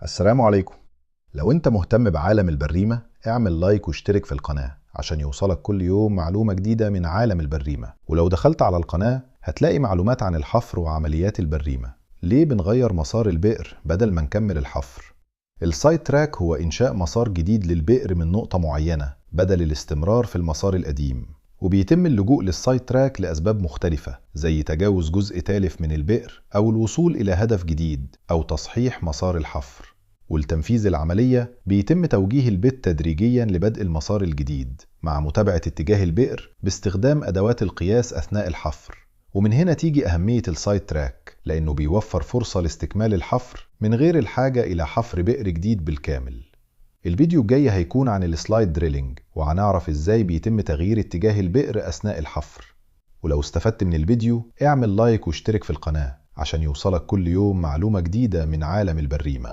السلام عليكم. لو انت مهتم بعالم البريمة اعمل لايك واشترك في القناة عشان يوصلك كل يوم معلومة جديدة من عالم البريمة. ولو دخلت على القناة هتلاقي معلومات عن الحفر وعمليات البريمة. ليه بنغير مسار البئر بدل ما نكمل الحفر؟ السايد تراك هو إنشاء مسار جديد للبئر من نقطة معينة بدل الاستمرار في المسار القديم، وبيتم اللجوء للسايد تراك لأسباب مختلفة زي تجاوز جزء تالف من البئر أو الوصول إلى هدف جديد أو تصحيح مسار الحفر. والتنفيذ العملية بيتم توجيه البيت تدريجيا لبدء المسار الجديد مع متابعة اتجاه البئر باستخدام أدوات القياس أثناء الحفر. ومن هنا تيجي أهمية السايد تراك، لأنه بيوفر فرصة لاستكمال الحفر من غير الحاجة إلى حفر بئر جديد بالكامل. الفيديو الجاي هيكون عن السلايد دريلينج، وهنعرف إزاي بيتم تغيير اتجاه البئر أثناء الحفر. ولو استفدت من الفيديو اعمل لايك واشترك في القناة عشان يوصلك كل يوم معلومة جديدة من عالم البريمة.